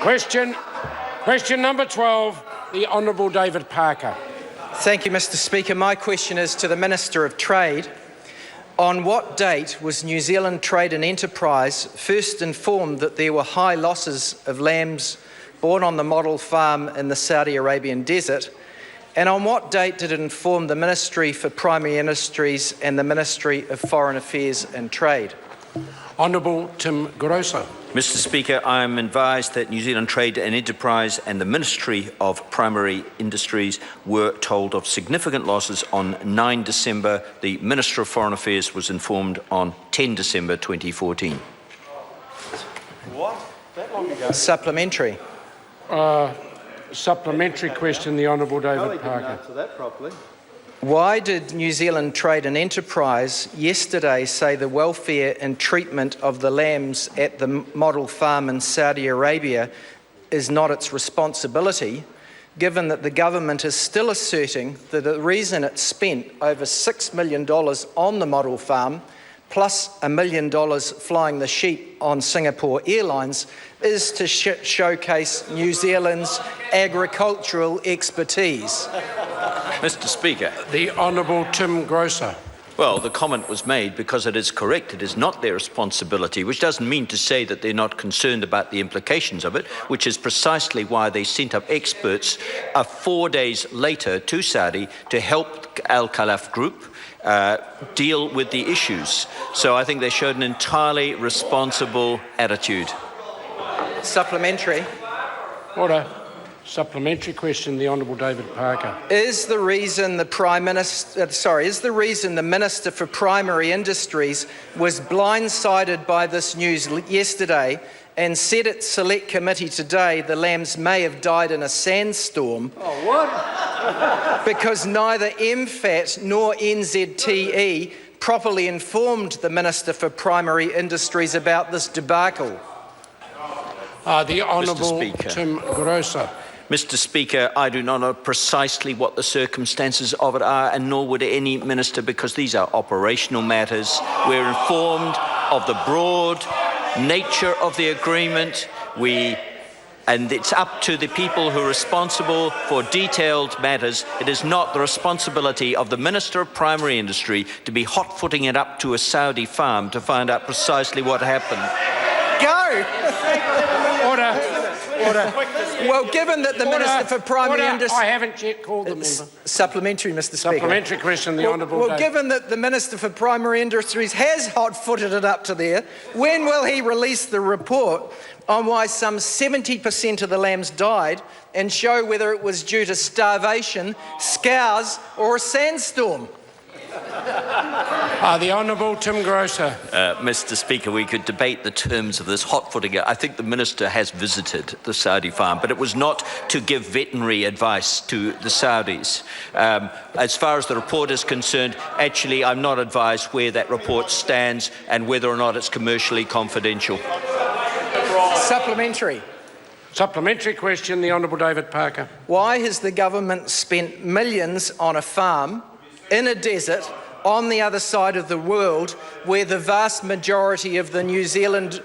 Question number 12, the Honourable David Parker. Thank you, Mr. Speaker. My question is to the Minister of Trade. On what date was New Zealand Trade and Enterprise first informed that there were high losses of lambs born on the model farm in the Saudi Arabian desert? And on what date did it inform the Ministry for Primary Industries and the Ministry of Foreign Affairs and Trade? Honourable Tim Grosser. Mr. Speaker, I am advised that New Zealand Trade and Enterprise and the Ministry of Primary Industries were told of significant losses on 9 December. The Minister of Foreign Affairs was informed on 10 December 2014. What? That long ago? Supplementary. Supplementary question, the Honourable David Parker. Answer that properly. Why did New Zealand Trade and Enterprise yesterday say the welfare and treatment of the lambs at the model farm in Saudi Arabia is not its responsibility, given that the government is still asserting that the reason it spent over $6 million on the model farm, plus $1 million flying the sheep on Singapore Airlines, is to showcase New Zealand's agricultural expertise? Mr. Speaker. The Honourable Tim Grosser. Well, the comment was made because it is correct. It is not their responsibility, which doesn't mean to say that they're not concerned about the implications of it, which is precisely why they sent up experts 4 days later to Saudi to help Al Khalaf Group deal with the issues. So I think they showed an entirely responsible attitude. Supplementary. Order. Supplementary question, the Honourable David Parker. Is the reason the Minister for Primary Industries was blindsided by this news yesterday and said at Select Committee today the lambs may have died in a sandstorm? Oh, what? Because neither MFAT nor NZTE properly informed the Minister for Primary Industries about this debacle? The Honourable Tim Grosser. Mr. Speaker, I do not know precisely what the circumstances of it are, and nor would any minister, because these are operational matters. We're informed of the broad nature of the agreement, and it's up to the people who are responsible for detailed matters. It is not the responsibility of the Minister of Primary Industry to be hot-footing it up to a Saudi farm to find out precisely what happened. Go! Order. Well, given that the Minister for Primary Industries... I haven't yet called the member. Supplementary, Mr. Speaker. Supplementary question, the Honourable Well, given that the Minister for Primary Industries has hot-footed it up to there, when will he release the report on why some 70% of the lambs died and show whether it was due to starvation, scours or a sandstorm? The Honourable Tim Grosser. Mr. Speaker, we could debate the terms of this hot-footing. I think the Minister has visited the Saudi farm, but it was not to give veterinary advice to the Saudis. As far as the report is concerned, actually, I'm not advised where that report stands and whether or not it's commercially confidential. Supplementary. Supplementary question, the Honourable David Parker. Why has the government spent millions on a farm in a desert on the other side of the world where the vast majority of the New Zealand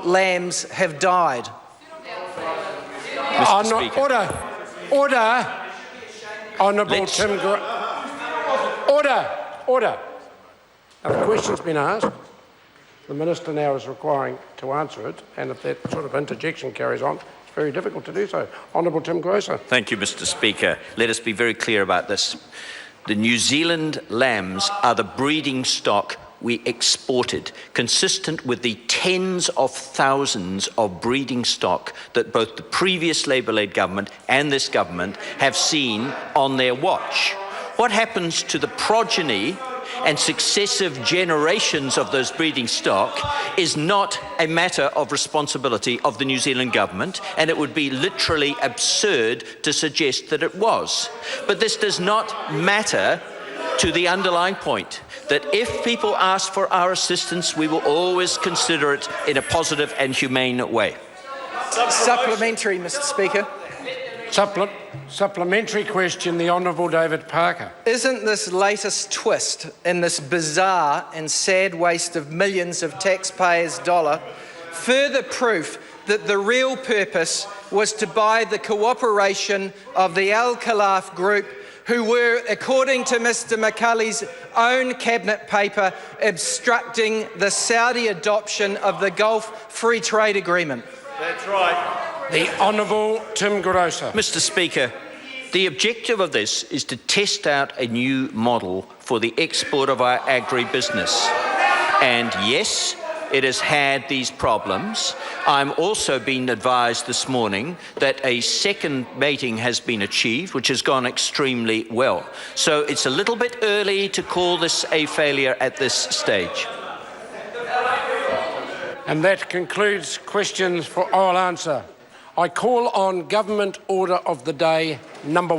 lambs have died? Mr. Speaker. Order. Honourable Tim Grosser. Order. Now, the question's been asked. The Minister now is requiring to answer it, and if that sort of interjection carries on, it's very difficult to do so. Honourable Tim Grosser. Thank you, Mr. Speaker. Let us be very clear about this. The New Zealand lambs are the breeding stock we exported, consistent with the tens of thousands of breeding stock that both the previous Labour-led government and this government have seen on their watch. What happens to the progeny and successive generations of those breeding stock is not a matter of responsibility of the New Zealand government, and it would be literally absurd to suggest that it was. But this does not matter to the underlying point, that if people ask for our assistance, we will always consider it in a positive and humane way. Supplementary, Mr. Speaker. Supplementary question, the Honourable David Parker. Isn't this latest twist in this bizarre and sad waste of millions of taxpayers' dollar further proof that the real purpose was to buy the cooperation of the Al Khalaf group, who were, according to Mr McCulley's own cabinet paper, obstructing the Saudi adoption of the Gulf Free Trade Agreement. That's right. The Honourable Tim Groser. Mr. Speaker, the objective of this is to test out a new model for the export of our agribusiness. And yes, it has had these problems. I'm also being advised this morning that a second mating has been achieved, which has gone extremely well. So it's a little bit early to call this a failure at this stage. And that concludes questions for oral answer. I call on Government Order of the Day number